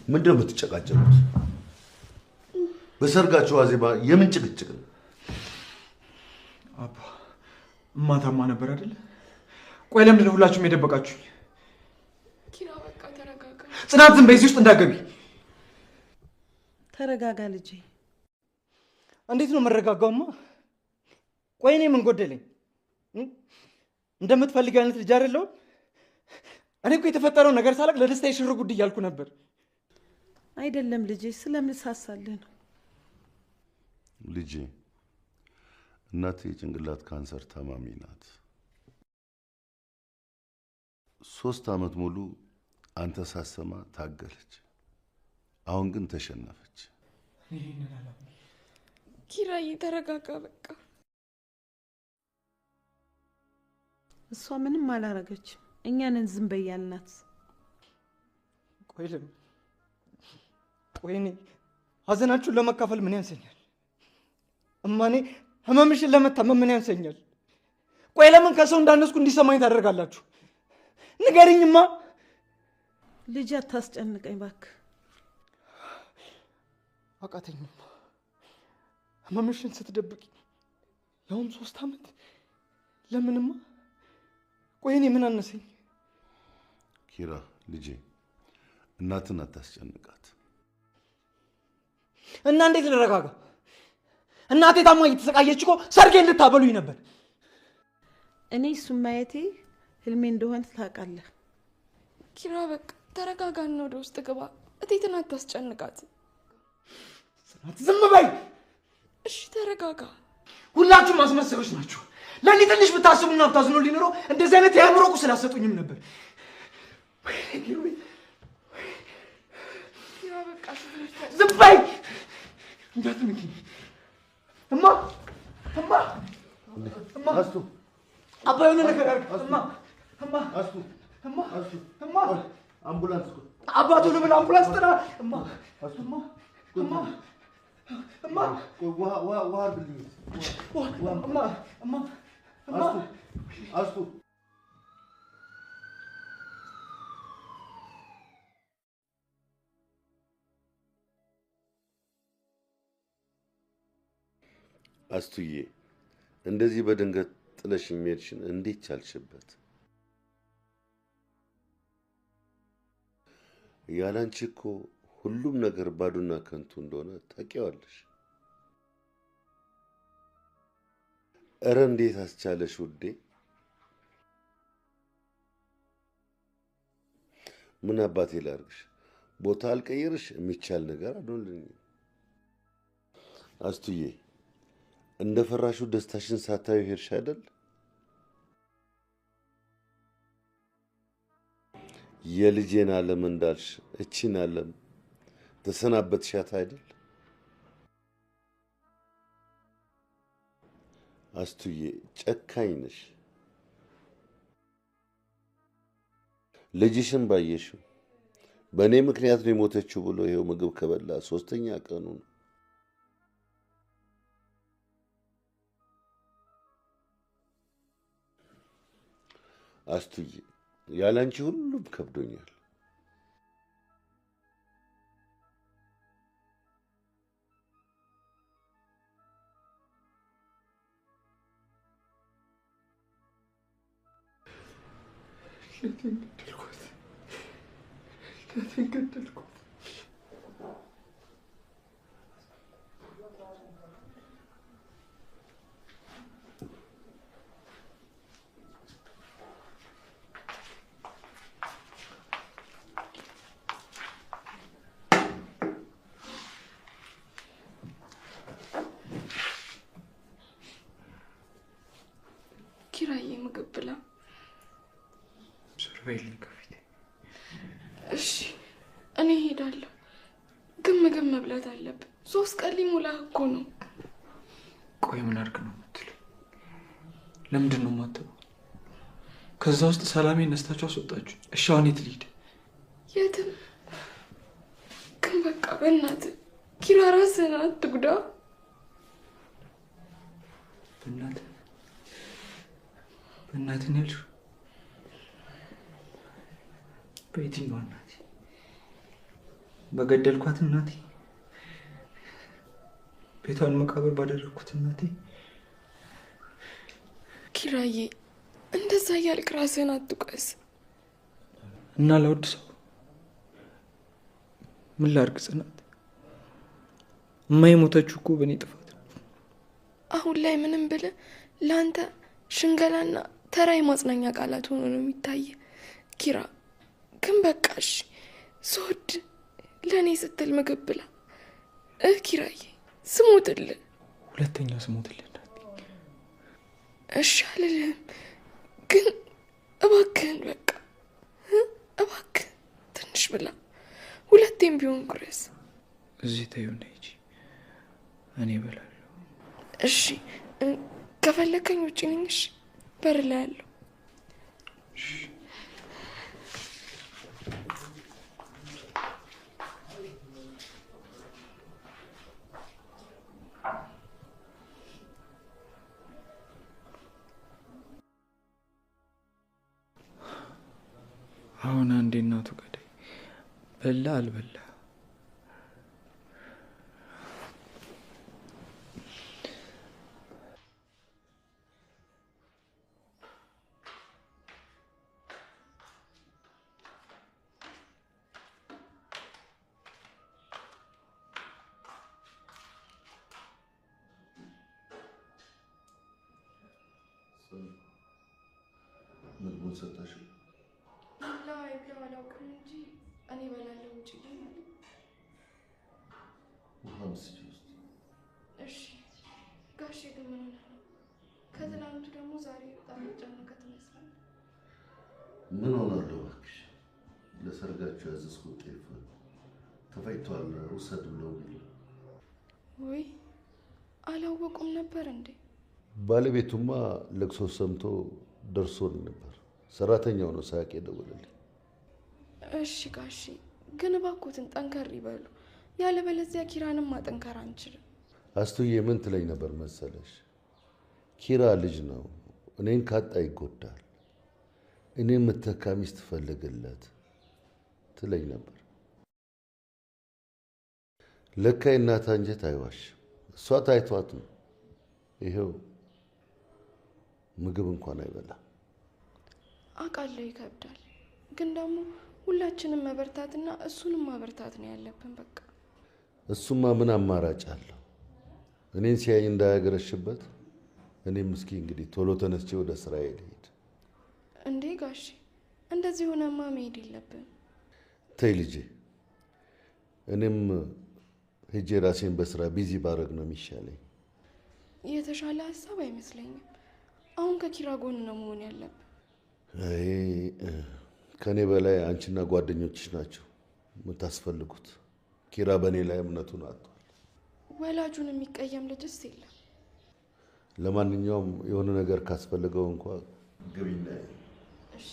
ምንድነው የምትጨቃጨቁት? በሰርጋችሁ ዋዜማ የምን ጭቅጭቅ ነው? አባ እማታማ ነበር አይደል? ቆይ ለምንድን ነው ሁላችሁም የደበቃችሁኝ? ኪራ በቃ ተረጋጋ። ጽናት ዝም በይ፣ እዚህ ውስጥ እንዳትገቢ። ተረጋጋ ልጄ። እንዴት ነው መረጋጋውማ? ቆይ እኔ ምን ጎደለኝ? እንደምትፈልጊው አይነት ልጅ አይደለሁም? እኔ እኮ የተፈጠረው ነገር ሳላቅ ለደስታ የሽር ጉድ እያልኩ ነበር። አይደለም ልጄ፣ ስለምሳሳልህ ነው። ልጄ እናቴ የጭንቅላት ካንሰር ታማሚ ናት። 3 ዓመት ሙሉ አንተ ሳሰማ ታገለች። አሁን ግን ተሸነፈች። ኪራዬ ተረጋጋ በቃ። እሷ ምንም አላረገችም። እኛንን ዝም በይ ያልናት። ቆይ እኔ ሀዘናችሁን ለመካፈል ምን ያንሰኛል? እማኔ ህመምሽን ለመታመም ምን ያንሰኛል? ቆይ ለምን ከሰው እንዳነስኩ እንዲሰማኝ ታደርጋላችሁ? ንገሪኝማ። ልጅ አታስጨንቀኝ እባክህ። አቃተኝማ ህመምሽን ስትደብቂ ያውም 3 ዓመት። ለምንማ? ቆይ እኔ ምን አነሰኝ? ኪራ ልጄ እናትን አታስጨንቃት። እና እንዴት ልረጋጋ? እናቴ ታማ እየተሰቃየች እኮ ሰርጌን ልታበሉኝ ነበር። እኔ እሱን ማየቴ ህልሜ እንደሆነ ታውቃለህ። ኪራ በቃ ተረጋጋና ወደ ውስጥ ግባ። እቴትን አታስጨንቃት። ጽናት ዝም በይ። እሺ ተረጋጋ። ሁላችሁም አስመሳዮች ናችሁ። ለእኔ ትንሽ ብታስቡና ብታዝኑ ሊኖረ እንደዚህ አይነት የአእምሮ ቁስል አሰጡኝም ነበር። ኪራ በቃ ዝም በይ። እንዳትነኪኝ እማ። አስቱ አባ የሆነ ነገር አድርግ። እማ አምቡላንስ አባቱ ልብል አምቡላንስ ጥራ። ውሃ ብልኝ። አስቱ አስቱዬ እንደዚህ በድንገት ጥለሽ የሚሄድሽን እንዴት ቻልሽበት? ያላንቺ እኮ ሁሉም ነገር ባዶና ከንቱ እንደሆነ ታውቂዋለሽ። እረ እንዴት አስቻለሽ ውዴ? ምን አባቴ ላርግሽ? ቦታ አልቀይርሽ የሚቻል ነገር አይደለም። አስቱዬ እንደ ፈራሹ ደስታሽን ሳታዩ ሄድሽ አይደል? የልጄን ዓለም እንዳልሽ እቺን ዓለም ተሰናበትሻት አይደል? አስቱዬ ጨካኝ ነሽ። ልጅሽን ባየሽው በእኔ ምክንያት ነው የሞተችው ብሎ ይኸው ምግብ ከበላ 3ኛ ቀኑ ነው። አስቱዬ ያላንቺ ሁሉም ከብዶኛል። ገደልኩት። ኪራዬ ምግብ ብላ። ሰርቬይልኝ ከፊቴ። እሺ እኔ ሄዳለሁ፣ ግን ምግብ መብላት አለብን። 3 ቀን ሊሞላህ እኮ ነው። ቆይ ምን አድርግ ነው የምትለኝ? ለምንድን ነው የማትበው? ከዛ ውስጥ ሰላሜን ነስታችሁ አስወጣችሁ። እሺ አሁን የት ልሂድ? የትም። ግን በቃ በእናትህ ኪራ ራስህን አትጉዳ። በእናትህ ነው ያልሽው? በየትኛው እናቴ? በገደልኳት እናቴ፣ ቤቷን መቃብር ባደረግኩት እናቴ። ኪራዬ እንደዛ እያልክ ራስህን አትውቀስ። እና ለውድ ሰው ምን ላድርግ ጽናት? የማይሞተችው እኮ በእኔ ጥፋት ነው። አሁን ላይ ምንም ብለህ ለአንተ ሽንገላና ተራ የማጽናኛ ቃላት ሆኖ ነው የሚታየ። ኪራ ግን በቃሽ፣ ስወድ ለእኔ ስትል ምግብ ብላ። ኪራዬ ስሞትልህ፣ ሁለተኛ ስሞትልህ። እሺ አልልህም፣ ግን እባክህን በቃ እባክህ ትንሽ ብላ፣ ሁለቴም ቢሆን ጉረስ። እዚህ ተይውና ሂጂ፣ እኔ እበላለሁ። እሺ ከፈለከኝ ውጭ ነኝ። እሺ በር ላይ ያለው አሁን አንዴ እናቱ ገዳይ በላ አልበላ ምግቡን ሰጠሽው? ብላ አላውቅም እንጂ እኔ እበላለሁ። ውጭ ውሃ ምስጪ ውስጥ። እሺ ጋሼ ግን ምን ሆነህ ነው? ከትናንቱ ደግሞ ዛሬ በጣም የተጨነቀ ትመስላለህ። ምን ሆናለሁ እባክሽ፣ ለሰርጋችሁ ያዘዝኩት ጤፍ ተፈጭቷል ውሰድ ብለው ቢሉ። ወይ አላወቁም ነበር እንዴ? ባለቤቱማ ለቅሶ ሰምቶ ደርሶን ነበር። ሰራተኛው ነው ሳያውቅ የደወለልኝ። እሺ ጋሼ ግን እባክዎትን ጠንከር ይበሉ፣ ያለበለዚያ ኪራንም ማጠንከር አንችልም። አስቱዬ ምን ትለኝ ነበር መሰለሽ? ኪራ ልጅ ነው፣ እኔን ካጣ ይጎዳል፣ እኔ የምተካ ሚስት ፈልግለት ትለኝ ነበር። ለካ የእናት አንጀት አይዋሽም። እሷ ታይቷት ነው። ይሄው ምግብ እንኳን አይበላም። አውቃለሁ ይከብዳል፣ ግን ደግሞ ሁላችንም መበርታትና እሱንም ማበርታት ነው ያለብን። በቃ እሱማ ምን አማራጭ አለው? እኔን ሲያይ እንዳያገረሽበት። እኔም እስኪ እንግዲህ ቶሎ ተነስቼ ወደ ስራዬ ልሄድ። እንዴ ጋሼ እንደዚህ ሆነማ መሄድ የለብን። ተይ ልጄ፣ እኔም ሄጄ ራሴን በስራ ቢዚ ባረግ ነው የሚሻለኝ። የተሻለ ሀሳብ አይመስለኝም። አሁን ከኪራ ጎን ነው መሆን ያለብን። አይ ከኔ በላይ አንቺና ጓደኞችሽ ናቸው የምታስፈልጉት። ኪራ በእኔ ላይ እምነቱን አጥቷል። ወላጁን የሚቀየም ልጅስ የለም። ለማንኛውም የሆነ ነገር ካስፈልገው እንኳን ግቢና። እሺ